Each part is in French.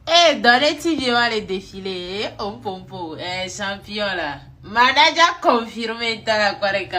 Eh, dans les TV, les défilés, on pompo, champion là. Manager confirmé, t'as quoi les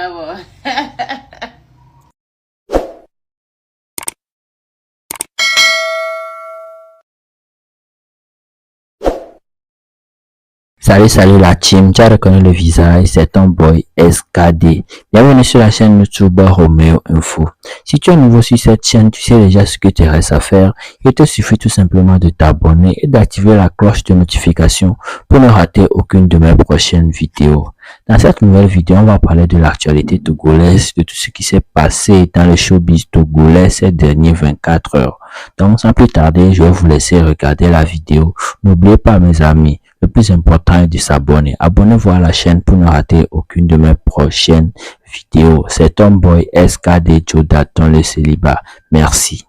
Salut la team, tu as reconnu le visage, c'est ton boy SKD. Bienvenue sur la chaîne YouTube Romeo Info. Si tu es nouveau sur cette chaîne, tu sais déjà ce que tu restes à faire. Il te suffit tout simplement de t'abonner et d'activer la cloche de notification pour ne rater aucune de mes prochaines vidéos. Dans cette nouvelle vidéo, on va parler de l'actualité togolaise, de tout ce qui s'est passé dans le showbiz togolais ces dernières 24 heures. Donc sans plus tarder, je vais vous laisser regarder la vidéo. N'oubliez pas mes amis, le plus important est de s'abonner. Abonnez-vous à la chaîne pour ne rater aucune de mes prochaines vidéos. C'est ton boy SKD Jodaton le célibat. Merci.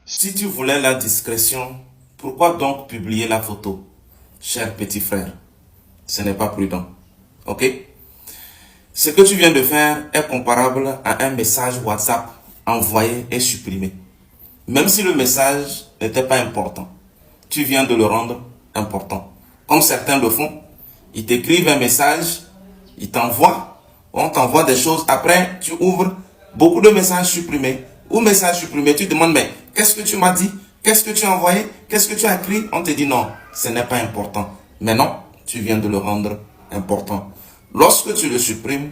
Si tu voulais la discrétion, pourquoi donc publier la photo, cher petit frère? Ce n'est pas prudent. Ok? Ce que tu viens de faire est comparable à un message WhatsApp envoyé et supprimé. Même si le message n'était pas important, tu viens de le rendre important. Comme certains le font, ils t'écrivent un message, ils t'envoient, on t'envoie des choses. Après, tu ouvres beaucoup de messages supprimés. Ou messages supprimés, tu demandes, mais qu'est-ce que tu m'as dit? Qu'est-ce que tu as envoyé? Qu'est-ce que tu as écrit? On te dit non, ce n'est pas important. Mais non, tu viens de le rendre important. Lorsque tu le supprimes,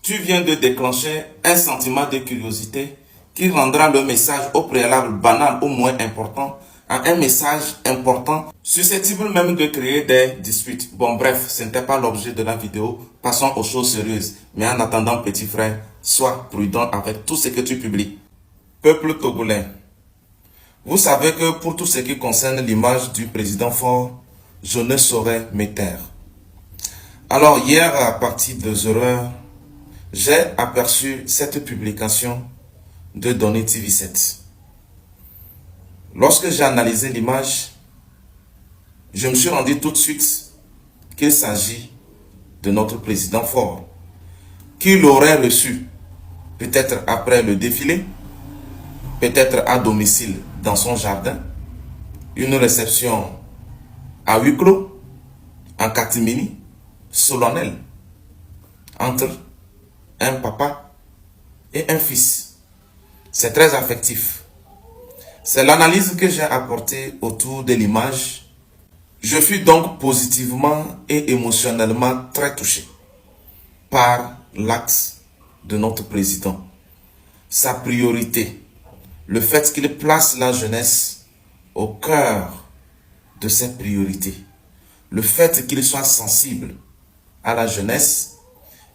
tu viens de déclencher un sentiment de curiosité qui rendra le message au préalable banal ou moins important à un message important, susceptible même de créer des disputes. Bon bref, ce n'était pas l'objet de la vidéo. Passons aux choses sérieuses. Mais en attendant, petit frère, sois prudent avec tout ce que tu publies. Peuple togolais, vous savez que pour tout ce qui concerne l'image du président Faure, je ne saurais me taire. Alors hier, à partir de 0h, j'ai aperçu cette publication de Donné TV7. Lorsque j'ai analysé l'image, je me suis rendu tout de suite qu'il s'agit de notre président Faure, qu'il aurait reçu peut-être après le défilé, peut-être à domicile dans son jardin, une réception à huis clos, en catimini, solennelle, entre un papa et un fils. C'est très affectif. C'est l'analyse que j'ai apportée autour de l'image. Je fus donc positivement et émotionnellement très touché par l'acte de notre président. Sa priorité, le fait qu'il place la jeunesse au cœur de ses priorités. Le fait qu'il soit sensible à la jeunesse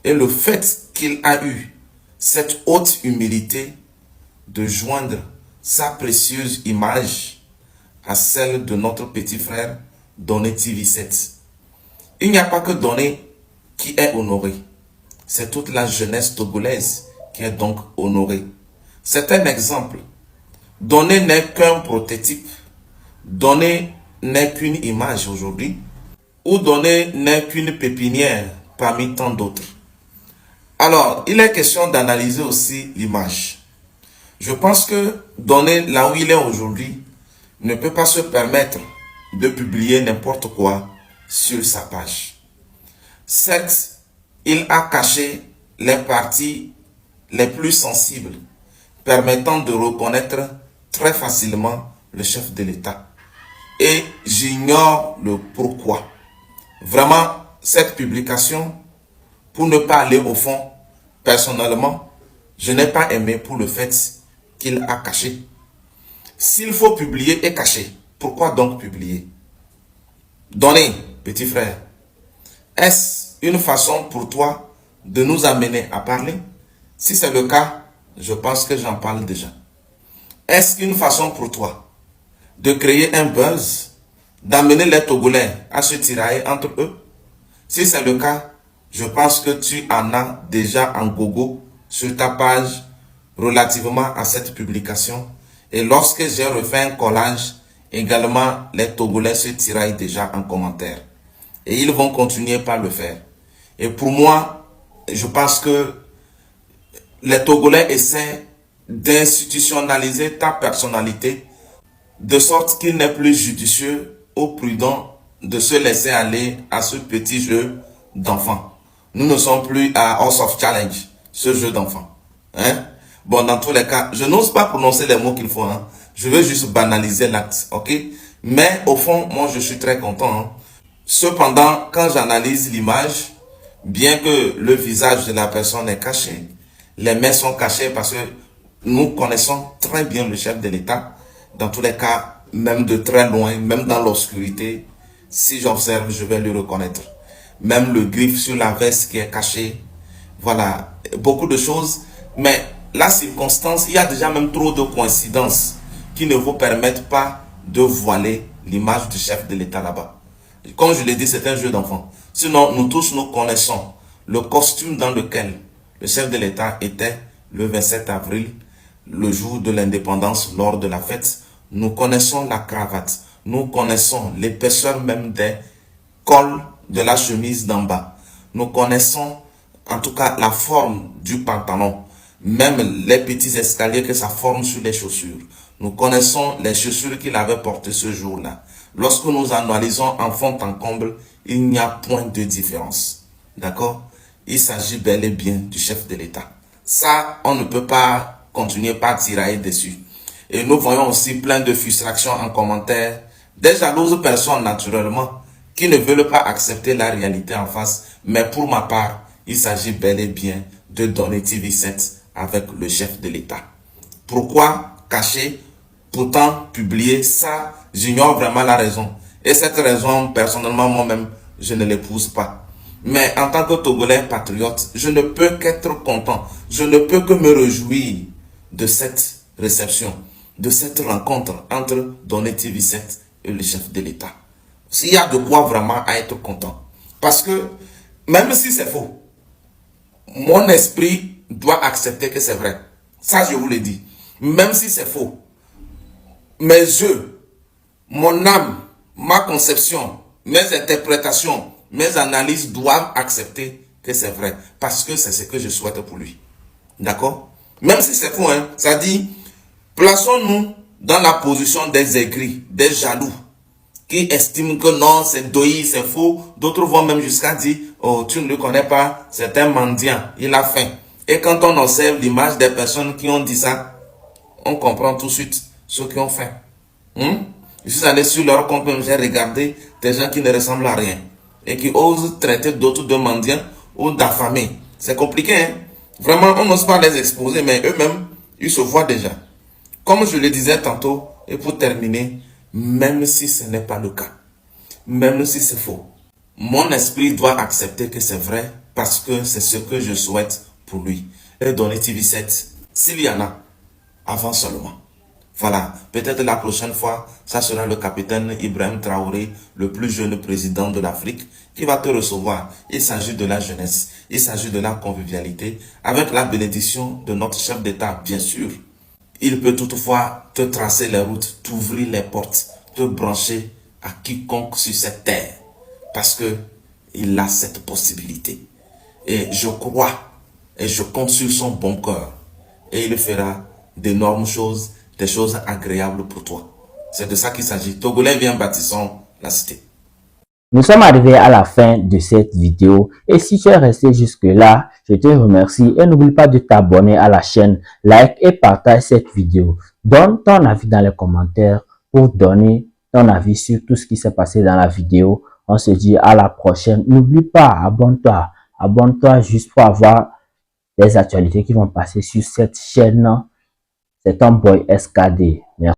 et le fait qu'il a eu cette haute humilité de joindre sa précieuse image à celle de notre petit frère Donné TV7. Il n'y a pas que Donné qui est honoré. C'est toute la jeunesse togolaise qui est donc honorée. C'est un exemple. Donné n'est qu'un prototype. Donné n'est qu'une image aujourd'hui. Ou Donné n'est qu'une pépinière parmi tant d'autres. Alors, il est question d'analyser aussi l'image. Je pense que Donné, là où il est aujourd'hui, ne peut pas se permettre de publier n'importe quoi sur sa page. Certes, il a caché les parties les plus sensibles, permettant de reconnaître très facilement le chef de l'État. Et j'ignore le pourquoi. Vraiment, cette publication, pour ne pas aller au fond, personnellement, je n'ai pas aimé pour le fait qu'il a caché. S'il faut publier et cacher, pourquoi donc publier? Donné, petit frère, est-ce une façon pour toi de nous amener à parler? Si c'est le cas, je pense que j'en parle déjà. Est-ce une façon pour toi de créer un buzz, d'amener les Togolais à se tirailler entre eux? Si c'est le cas, je pense que tu en as déjà en gogo sur ta page relativement à cette publication. Et lorsque j'ai refait un collage, également les Togolais se tiraillent déjà en commentaire. Et ils vont continuer par le faire. Et pour moi, je pense que les Togolais essaient d'institutionnaliser ta personnalité de sorte qu'il n'est plus judicieux ou prudent de se laisser aller à ce petit jeu d'enfant. Nous ne sommes plus à House of Challenge, ce jeu d'enfant. Hein? Bon, dans tous les cas, je n'ose pas prononcer les mots qu'il faut. Hein? Je veux juste banaliser l'acte, ok? Mais au fond, moi, je suis très content. Hein? Cependant, quand j'analyse l'image, bien que le visage de la personne est caché, les mains sont cachées parce que nous connaissons très bien le chef de l'État. Dans tous les cas, même de très loin, même dans l'obscurité, si j'observe, je vais le reconnaître. Même le griffe sur la veste qui est caché. Voilà, beaucoup de choses. Mais la circonstance, il y a déjà même trop de coïncidences qui ne vous permettent pas de voiler l'image du chef de l'État là-bas. Comme je l'ai dit, c'est un jeu d'enfant. Sinon, nous tous, nous connaissons le costume dans lequel le chef de l'État était le 27 avril, le jour de l'indépendance, lors de la fête. Nous connaissons la cravate. Nous connaissons l'épaisseur même des cols de la chemise d'en bas. Nous connaissons en tout cas la forme du pantalon. Même les petits escaliers que ça forme sur les chaussures. Nous connaissons les chaussures qu'il avait portées ce jour-là. Lorsque nous analysons en fond en comble, il n'y a point de différence. D'accord? Il s'agit bel et bien du chef de l'État. Ça, on ne peut pas continuer par tirailler dessus. Et nous voyons aussi plein de frustrations en commentaire, des jalouses personnes naturellement, qui ne veulent pas accepter la réalité en face. Mais pour ma part, il s'agit bel et bien de donner TV7 avec le chef de l'État. Pourquoi cacher, pourtant publier ça? J'ignore vraiment la raison. Et cette raison, personnellement, moi-même, je ne l'épouse pas. Mais en tant que Togolais patriote, je ne peux qu'être content. Je ne peux que me réjouir de cette réception, de cette rencontre entre Donné TV7 et le chef de l'État. S'il y a de quoi vraiment à être content. Parce que, même si c'est faux, mon esprit doit accepter que c'est vrai. Ça, je vous le dis. Même si c'est faux, mes yeux, mon âme, ma conception, mes interprétations, mes analyses doivent accepter que c'est vrai. Parce que c'est ce que je souhaite pour lui. D'accord? Même si c'est faux, hein, ça dit, plaçons-nous dans la position des aigris, des jaloux, qui estiment que non, c'est doï, c'est faux. D'autres vont même jusqu'à dire, oh, tu ne le connais pas, c'est un mendiant, il a faim. Et quand on observe l'image des personnes qui ont dit ça, on comprend tout de suite ceux qui ont faim. Je suis allé sur leur compte, j'ai regardé des gens qui ne ressemblent à rien et qui osent traiter d'autres de mendiants ou d'affamés. C'est compliqué, hein? Vraiment, on n'ose pas les exposer, mais eux-mêmes, ils se voient déjà. Comme je le disais tantôt, et pour terminer, même si ce n'est pas le cas, même si c'est faux, mon esprit doit accepter que c'est vrai parce que c'est ce que je souhaite pour lui. Et donner TV7, s'il y en a, avant seulement. Voilà, peut-être la prochaine fois, ça sera le capitaine Ibrahim Traoré, le plus jeune président de l'Afrique, qui va te recevoir. Il s'agit de la jeunesse, il s'agit de la convivialité, avec la bénédiction de notre chef d'État, bien sûr. Il peut toutefois te tracer les routes, t'ouvrir les portes, te brancher à quiconque sur cette terre. Parce que il a cette possibilité. Et je crois, et je compte sur son bon cœur. Et il fera d'énormes choses, des choses agréables pour toi. C'est de ça qu'il s'agit. Togolais, viens, bâtissons la cité. Nous sommes arrivés à la fin de cette vidéo et si tu es resté jusque là, je te remercie et n'oublie pas de t'abonner à la chaîne, like et partage cette vidéo. Donne ton avis dans les commentaires pour donner ton avis sur tout ce qui s'est passé dans la vidéo. On se dit à la prochaine. N'oublie pas, abonne-toi. Abonne-toi juste pour avoir les actualités qui vont passer sur cette chaîne. C'est ton boy SKD. Merci.